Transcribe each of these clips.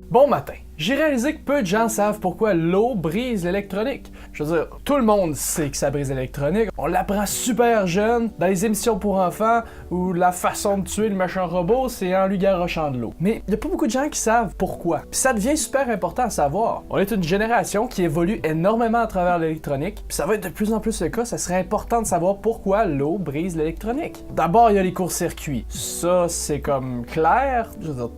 Bon matin. J'ai réalisé que peu de gens savent pourquoi l'eau brise l'électronique. Je veux dire, tout le monde sait que ça brise l'électronique. On l'apprend super jeune dans les émissions pour enfants où la façon de tuer le méchant robot, c'est en lui garochant de l'eau. Mais il y a pas beaucoup de gens qui savent pourquoi. Puis ça devient super important à savoir. On est une génération qui évolue énormément à travers l'électronique. Puis ça va être de plus en plus le cas. Ça serait important de savoir pourquoi l'eau brise l'électronique. D'abord, il y a les courts-circuits. Ça, c'est comme clair. Je veux dire,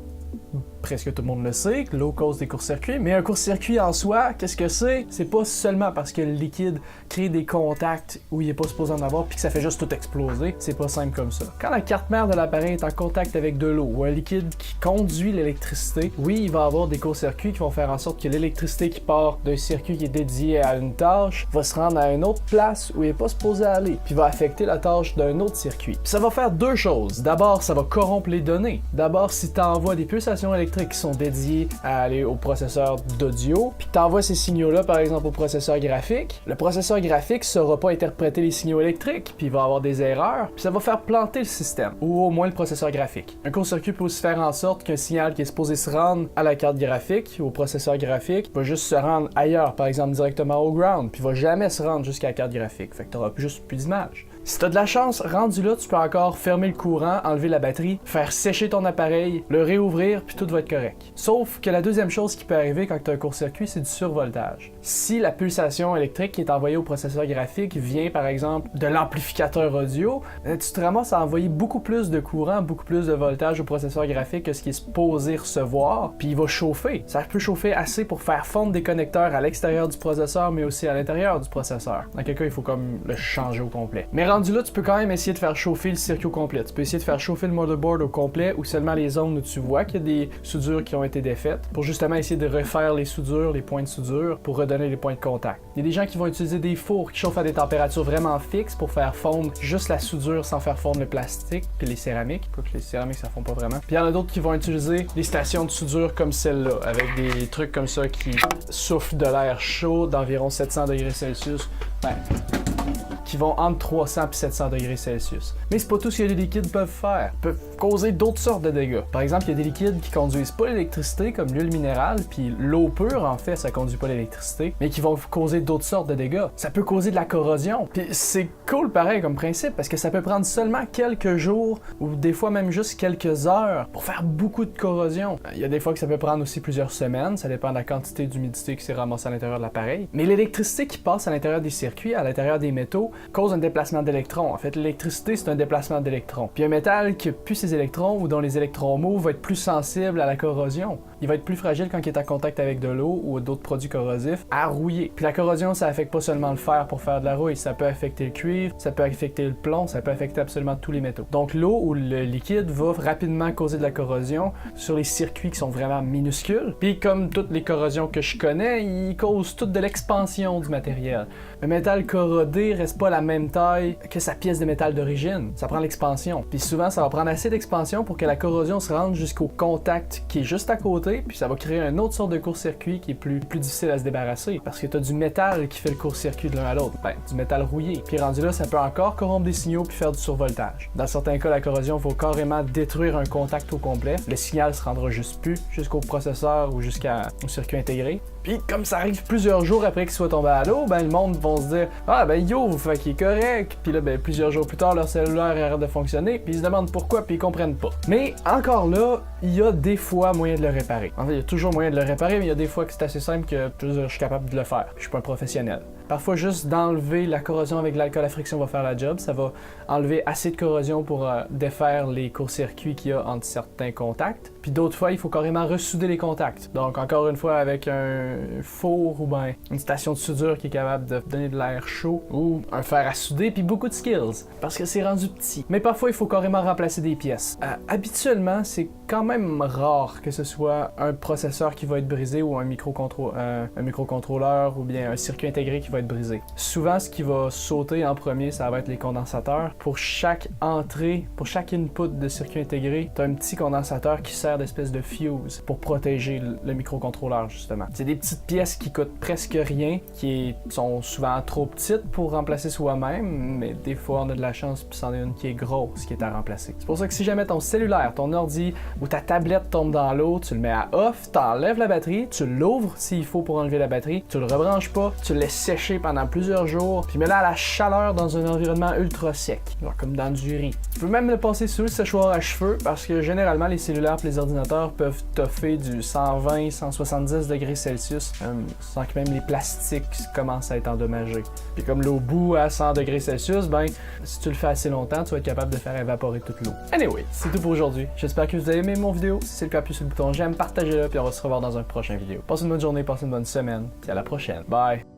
presque tout le monde le sait, que l'eau cause des courts-circuits, mais un court-circuit en soi, qu'est-ce que c'est? C'est pas seulement parce que le liquide crée des contacts où il est pas supposé en avoir puis que ça fait juste tout exploser, c'est pas simple comme ça. Quand la carte mère de l'appareil est en contact avec de l'eau ou un liquide qui conduit l'électricité, oui, il va y avoir des courts-circuits qui vont faire en sorte que l'électricité qui part d'un circuit qui est dédié à une tâche va se rendre à une autre place où il est pas supposé aller, puis va affecter la tâche d'un autre circuit. Puis ça va faire deux choses. D'abord, ça va corrompre les données. D'abord, si tu envoies des pulsations électriques qui sont dédiés à aller au processeur d'audio, puis tu envoies ces signaux-là, par exemple, au processeur graphique, le processeur graphique ne saura pas interpréter les signaux électriques, puis il va avoir des erreurs, puis ça va faire planter le système, ou au moins le processeur graphique. Un court-circuit peut aussi faire en sorte qu'un signal qui est supposé se rendre à la carte graphique, ou au processeur graphique, va juste se rendre ailleurs, par exemple directement au ground, puis va jamais se rendre jusqu'à la carte graphique, fait que tu n'auras juste plus d'image. Si t'as de la chance, rendu là, tu peux encore fermer le courant, enlever la batterie, faire sécher ton appareil, le réouvrir, puis tout va être correct. Sauf que la deuxième chose qui peut arriver quand tu as un court-circuit, c'est du survoltage. Si la pulsation électrique qui est envoyée au processeur graphique vient par exemple de l'amplificateur audio, tu te ramasses à envoyer beaucoup plus de courant, beaucoup plus de voltage au processeur graphique que ce qui est supposé recevoir, puis il va chauffer. Ça peut chauffer assez pour faire fondre des connecteurs à l'extérieur du processeur, mais aussi à l'intérieur du processeur. Dans quel cas, il faut comme le changer au complet. Mais rendu là, tu peux quand même essayer de faire chauffer le circuit au complet. Tu peux essayer de faire chauffer le motherboard au complet ou seulement les zones où tu vois qu'il y a des soudures qui ont été défaites pour justement essayer de refaire les soudures, les points de soudure pour redonner les points de contact. Il y a des gens qui vont utiliser des fours qui chauffent à des températures vraiment fixes pour faire fondre juste la soudure sans faire fondre le plastique puis les céramiques. Quoique les céramiques ça fond pas vraiment. Puis il y en a d'autres qui vont utiliser des stations de soudure comme celle-là avec des trucs comme ça qui soufflent de l'air chaud d'environ 700 degrés Celsius. Qui vont entre 300 et 700 degrés Celsius. Mais c'est pas tout ce que les liquides peuvent faire. Ils peuvent causer d'autres sortes de dégâts. Par exemple, il y a des liquides qui conduisent pas l'électricité, comme l'huile minérale, puis l'eau pure, en fait, ça conduit pas l'électricité, mais qui vont causer d'autres sortes de dégâts. Ça peut causer de la corrosion. Puis c'est cool pareil comme principe, parce que ça peut prendre seulement quelques jours, ou des fois même juste quelques heures, pour faire beaucoup de corrosion. Il y a des fois que ça peut prendre aussi plusieurs semaines, ça dépend de la quantité d'humidité qui s'est ramassée à l'intérieur de l'appareil. Mais l'électricité qui passe à l'intérieur des circuits, à l'intérieur des métaux, cause un déplacement d'électrons. En fait, l'électricité, c'est un déplacement d'électrons. Puis un métal qui a plus ses électrons ou dont les électrons mous va être plus sensible à la corrosion. Il va être plus fragile quand il est en contact avec de l'eau ou d'autres produits corrosifs à rouiller. Puis la corrosion, ça affecte pas seulement le fer pour faire de la rouille, ça peut affecter le cuivre, ça peut affecter le plomb, ça peut affecter absolument tous les métaux. Donc l'eau ou le liquide va rapidement causer de la corrosion sur les circuits qui sont vraiment minuscules. Puis comme toutes les corrosions que je connais, ils causent toutes de l'expansion du matériel. Un métal corrodé reste pas la même taille que sa pièce de métal d'origine. Ça prend l'expansion. Puis souvent, ça va prendre assez d'expansion pour que la corrosion se rende jusqu'au contact qui est juste à côté, puis ça va créer une autre sorte de court-circuit qui est plus difficile à se débarrasser. Parce que tu as du métal qui fait le court-circuit de l'un à l'autre. Ben, du métal rouillé. Puis rendu là, ça peut encore corrompre des signaux puis faire du survoltage. Dans certains cas, la corrosion va carrément détruire un contact au complet. Le signal se rendra juste plus jusqu'au processeur ou jusqu'au circuit intégré. Puis comme ça arrive plusieurs jours après qu'il soit tombé à l'eau, ben le monde va se dire « Ah ben yo, fait qu'il est correct », puis là ben plusieurs jours plus tard, leur cellulaire arrête de fonctionner, puis ils se demandent pourquoi, puis ils comprennent pas. Mais encore là, il y a des fois moyen de le réparer. En fait, il y a toujours moyen de le réparer, mais il y a des fois que c'est assez simple que je suis capable de le faire. Je suis pas un professionnel. Parfois, juste d'enlever la corrosion avec l'alcool à friction va faire la job. Ça va enlever assez de corrosion pour défaire les courts-circuits qu'il y a entre certains contacts. Puis d'autres fois, il faut carrément ressouder les contacts. Donc, encore une fois, avec un four ou ben une station de soudure qui est capable de donner de l'air chaud ou un fer à souder, puis beaucoup de skills, parce que c'est rendu petit. Mais parfois, il faut carrément remplacer des pièces. Habituellement, c'est quand même rare que ce soit un processeur qui va être brisé ou un microcontrôleur ou bien un circuit intégré qui va être brisé. Souvent, ce qui va sauter en premier, ça va être les condensateurs. Pour chaque entrée, pour chaque input de circuit intégré, tu as un petit condensateur qui sert d'espèce de fuse pour protéger le microcontrôleur, justement. C'est des petites pièces qui coûtent presque rien, qui sont souvent trop petites pour remplacer soi-même, mais des fois, on a de la chance puis c'en est une qui est grosse qui est à remplacer. C'est pour ça que si jamais ton cellulaire, ton ordi, ou ta tablette tombe dans l'eau, tu le mets à off, t'enlèves la batterie, tu l'ouvres s'il faut pour enlever la batterie, tu le rebranches pas, tu le laisses sécher pendant plusieurs jours, puis mets-le à la chaleur dans un environnement ultra sec, genre comme dans du riz. Tu peux même le passer sous le séchoir à cheveux parce que généralement les cellulaires et les ordinateurs peuvent toffer du 120-170 degrés Celsius sans que même les plastiques commencent à être endommagés. Puis comme l'eau bout à 100 degrés Celsius, ben si tu le fais assez longtemps, tu vas être capable de faire évaporer toute l'eau. Anyway, c'est tout pour aujourd'hui. J'espère que vous avez aimé mon vidéo. Si c'est le cas, appuyez sur le bouton j'aime, partagez-le, puis on va se revoir dans un prochain vidéo. Passez une bonne journée, passez une bonne semaine, et à la prochaine. Bye!